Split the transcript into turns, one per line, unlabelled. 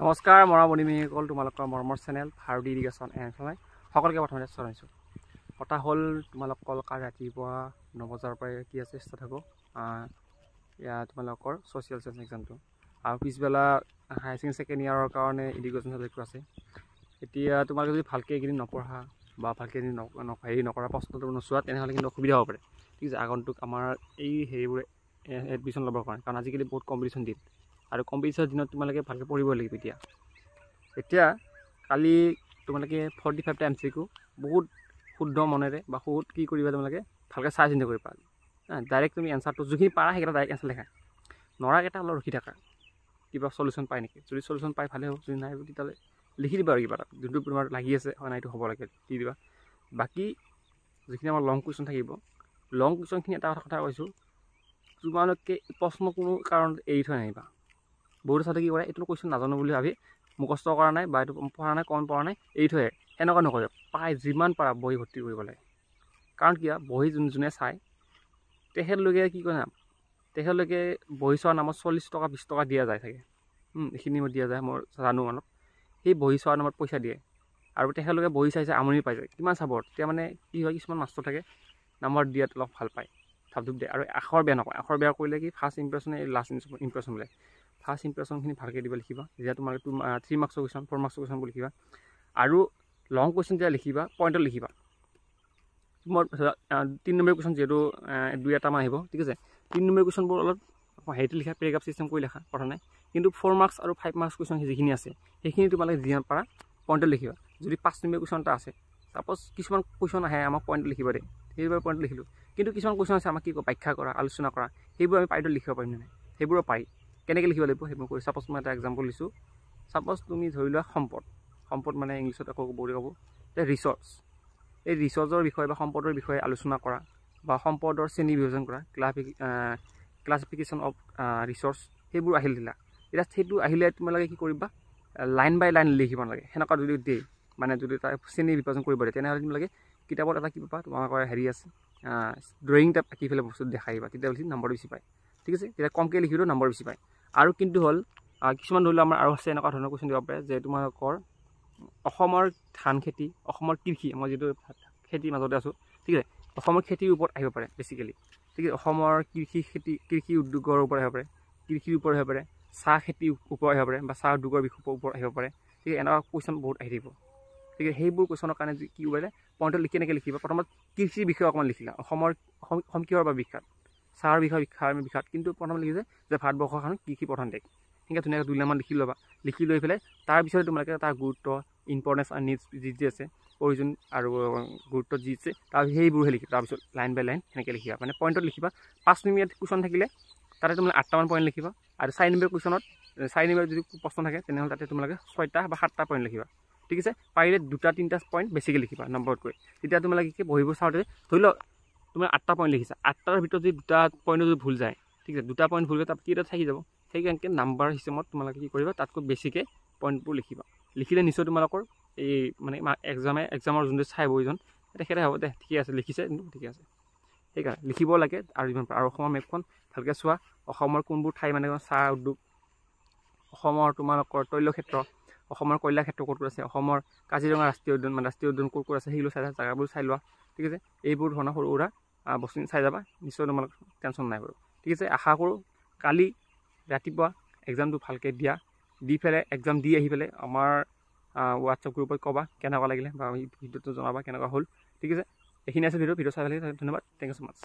নমস্কাৰ মৰমীসকল, তোমালোকৰ মৰমৰ channel Bharati irrigation and farming সকলোকে প্ৰথমতে জনাইছোঁ। কথা হ'ল তোমালোকৰ ৰাতিপুৱা 9 বজাৰ পৰা কি আছে ষ্টাৰ্ট হ'ব তোমালোকৰ ছ'চিয়েল চায়েন্স এক্সামটো, আৰু পিছবেলা হায়াৰ ছেকেণ্ডেৰী ছেকেণ্ড ইয়াৰৰ কাৰণে ইৰিগেশ্যন ছাবজেক্টটো আছে। এতিয়া তোমালোকে যদি ভালকৈ এইকেইদিন নপঢ়া বা ভালকৈ হেৰি নকৰা, প্ৰশ্নটো নোচোৱা, তেনেহ'লে কিন্তু অসুবিধা হ'ব পাৰে। ঠিক আছে, আগন্তুক আমাৰ এই হেৰিবোৰে এডমিশ্যন ল'বৰ কাৰণে, কাৰণ আজিকালি বহুত কম্পিটিশ্যন দিন, আৰু কম্পিটিশ্যনৰ দিনত তোমালোকে ভালকৈ পঢ়িব লাগিব। এতিয়া কালি তোমালোকে 45টা MCQ বহুত শুদ্ধ মনেৰে বা বহুত কি কৰিবা, তোমালোকে ভালকৈ চাই চিন্তা কৰিবা। ডাইৰেক্ট তুমি এনচাৰটো যিখিনি পাৰা সেইকেইটা ডাইৰেক্ট এনচাৰ লেখা, নৰাকেইটা অলপ ৰখি থাকা, কিবা চলিউশ্যন পায় নেকি। যদি চলিউশ্যন পাই ভালে হ'ব, যদি নাই তেতিয়াহ'লে লিখি দিবা আৰু কিবা এটা, যোনটো তোমাৰ লাগি আছে হয় নাই এইটো হ'ব লাগে দি দিবা। বাকী যিখিনি আমাৰ লং কুৱেশ্যন থাকিব, লং কুৱেশ্যনখিনি এটা কথা কৈছোঁ, তোমালোকে প্ৰশ্ন কোনো কাৰণত এৰি থৈ নাহিবা। বহুতো ছাত্ৰে কি কৰে, এইটো কুৱেশ্যন নাজানো বুলি ভাবি মুখস্থ কৰা নাই বা এইটো পঢ়া নাই, কম পঢ়া নাই, এৰি থৈ সেনেকুৱা নকৰিব। প্ৰায় যিমান পাৰা বহি ভৰ্তি কৰিব লাগে, কাৰণ কিয় বহি যোনে চায় তেখেতলোকে কি কৰে না, তেখেতলোকে বহি চোৱাৰ নামত 40 টকা 20 টকা দিয়া যায় চাগে, এইখিনি দিয়া যায় মই জানো অলপ। সেই বহি চোৱাৰ নামত পইচা দিয়ে, আৰু তেখেতলোকে বহি চাইছে আমনি পাই যায়, কিমান চাব। তেতিয়া মানে কি হয়, কিছুমান মাষ্টৰ থাকে নাম্বাৰ দিয়াত অলপ ভাল পায়, ধাপ দিয়ে, আৰু আখৰ বেয়া নকয়। আখৰ বেয়া কৰিলে কি ফাৰ্ষ্ট ইম্প্ৰেশ্যনে লাষ্ট ইম্প্ৰেশ্যন বোলে। ফাৰ্ষ্ট ইম্প্ৰেশ্যনখিনি ভালকৈ দিব লিখিবা, যেতিয়া তোমাৰ 3 মাৰ্কছৰ কুৱেশ্যন 4 মাৰ্কছৰ কুৱেশ্যন বুলি লিখিবা। আৰু লং কুৱেশ্যন যেতিয়া লিখিবা পইণ্টত লিখিবা। তোমাৰ 3 নম্বৰ কুৱেশ্যন যিহেতু 2-3মান আহিব, ঠিক আছে, 3 নম্বৰ কুৱেশ্যনবোৰ অলপ হেৰিটো লিখা, পেৰেগ্ৰাফ চিষ্টেম কৰি লিখা, কথা নাই। কিন্তু 4 মাৰ্কছ আৰু 5 মাৰ্কছ কুৱেশ্যন যিখিনি আছে সেইখিনি তোমালোকে যিমান পাৰা পইণ্টত লিখিবা। যদি 5 নম্বৰ কুৱেশ্যন এটা আছে, ছাপ'জ কিছুমান কুৱেশ্যন আহে আমাক পইণ্টত লিখিব দে, সেইবোৰ পইণ্টত লিখিলোঁ। কিন্তু কিছুমান কুৱেশ্যন আছে আমাক কি কয়, ব্যাখ্যা কৰা, আলোচনা কৰা, সেইবোৰ আমি পইণ্টত লিখিব পাৰিম নে নাই, সেইবোৰো পাৰি। কেনেকৈ লিখিব লাগিব সেইবোৰ কৰি, ছাপ'জ মই এটা এক্সাম্পল দিছোঁ। ছাপ'জ তুমি ধৰি লোৱা সম্পদ মানে ইংলিছত আকৌ বুলি ক'ব যে ৰিচৰ্চ। এই ৰিচৰ্চৰ বিষয়ে বা সম্পদৰ বিষয়ে আলোচনা কৰা, বা সম্পদৰ শ্ৰেণী বিভাজন কৰা, ক্লাছিফিকেশ্যন অফ ৰিচৰ্চ, সেইবোৰ আহিল দিলা। এতিয়া সেইটো আহিলে তোমালোকে কি কৰিবা, লাইন বাই লাইন লিখিব নালাগে। সেনেকুৱা যদি দিয়ে, মানে যদি তাৰ শ্ৰেণী বিভাজন কৰিব দিয়ে, তেনেহ'লে তোমালোকে কিতাপত এটা কি পাবা, তোমালোকৰ হেৰি আছে ড্ৰয়িং টাইপ আঁকি পেলাই বস্তু দেখাই দিবা, তেতিয়াহ'লে নম্বৰ বেছি পায়। ঠিক আছে, তেতিয়া কমকৈ লিখিলেও নম্বৰ বেছি পায়। আৰু কিন্তু হ'ল কিছুমান ধৰি লওক আমাৰ আৰু আছে এনেকুৱা ধৰণৰ কুৱেশ্যন দিব পাৰে যে তোমালোকৰ অসমৰ ধান খেতি, অসমৰ কৃষি, মই যিটো খেতিৰ মাজতে আছোঁ, ঠিক আছে, অসমৰ খেতিৰ ওপৰত আহিব পাৰে বেছিকেলি। ঠিক আছে, অসমৰ কৃষি উদ্যোগৰ ওপৰত আহিব পাৰে, কৃষিৰ ওপৰত আহিব পাৰে, চাহ খেতিৰ ওপৰত আহিব পাৰে, বা চাহ উদ্যোগৰ ওপৰত আহিব পাৰে। ঠিক আছে, এনেকুৱা কুৱেশ্যন বহুত আহি থাকিব। ঠিক আছে, সেইবোৰ কুৱেশ্যনৰ কাৰণে কি কৰিলে পইণ্টত কেনেকৈ লিখিবা, প্ৰথমত কৃষিৰ বিষয়ে অকণমান লিখিলা, অসম কিহৰ বাবে বিখ্যাত, চাহৰ বিষয়ে বিখ্যাত, কিন্তু প্ৰথম লিখিছে যে ভাৰতবৰ্ষখন কৃষি প্ৰধান দেশ। ঠিক আছে, ধুনীয়াকৈ 2 লাইনমান লিখি ল'বা। লিখি লৈ পেলাই তাৰপিছতে তোমালোকে তাৰ গুৰুত্ব, ইম্পৰ্টেঞ্চ আৰু নিডছ যি আছে, প্ৰয়োজন আৰু গুৰুত্ব যি আছে, সেইবোৰহে লিখিবা। তাৰপিছত লাইন বাই লাইন সেনেকৈ লিখিবা, মানে পইণ্টত লিখিবা। 5 নম্বৰ কুৱেশ্যন থাকিলে তাতে তোমালোকে 8টামান পইণ্ট লিখিবা, আৰু 4 নম্বৰ কুৱেশ্যনত 4 নম্বৰ যদি প্ৰশ্ন থাকে তেনেহ'লে তাতে তোমালোকে 6টা বা 7টা পইণ্ট লিখিবা। ঠিক আছে, পাৰিলে 2-3টা পইণ্ট বেছিকৈ লিখিবা নম্বৰতকৈ। তেতিয়া তোমালোকে কি বহিব চাওঁতে ধৰি লওক তুমি 8টা পইণ্ট লিখিছা, 8টাৰ ভিতৰত যদি 2টা পইণ্ট যদি ভুল যায়, ঠিক আছে, 2টা পইণ্ট ভুল গ'লে তাত কেইটা থাকি যাব, সেইকাৰণে নাম্বাৰ চিষ্টেমত তোমালোকে কি কৰিবা, তাতকৈ বেছিকৈ পইণ্টবোৰ লিখিবা। লিখিলে নিশ্চয় তোমালোকৰ এই মানে এক্সামৰ যোনটো চাই বহিজন তেখেতে হ'ব দে, ঠিকে আছে লিখিছে, কিন্তু ঠিকে আছে। সেইকাৰণে লিখিব লাগে। আৰু যিমান পাৰে, আৰু অসমৰ মেপখন ভালকৈ চোৱা, অসমৰ কোনবোৰ ঠাই মানে চাহ উদ্যোগ, অসমৰ তোমালোকৰ তৈলক্ষেত্ৰ, অসমৰ কয়লা ক্ষেত্ৰ ক'ত আছে, অসমৰ কাজিৰঙা ৰাষ্ট্ৰীয় উদ্যান ক'ত আছে, সেইবোৰ চাই জেগাবোৰ চাই লোৱা। ঠিক আছে, এইবোৰ ধৰণৰ সৰু সুৰা বস্তুখিনি চাই যাবা, নিশ্চয় তোমালোক টেনশ্যন নাই বাৰু। ঠিক আছে, আশা কৰোঁ কালি ৰাতিপুৱা এক্সামটো ভালকৈ দি পেলাই এক্সাম দি আহি পেলাই আমাৰ হোৱাটছআপ গ্ৰুপত ক'বা কেনেকুৱা লাগিলে, বা ভিডিঅ'টো জনাবা কেনেকুৱা হ'ল। ঠিক আছে, এইখিনি আছে ভিডিঅ' চাই পেলাই, ধন্যবাদ, থেংক ইউ ছ' মাছ।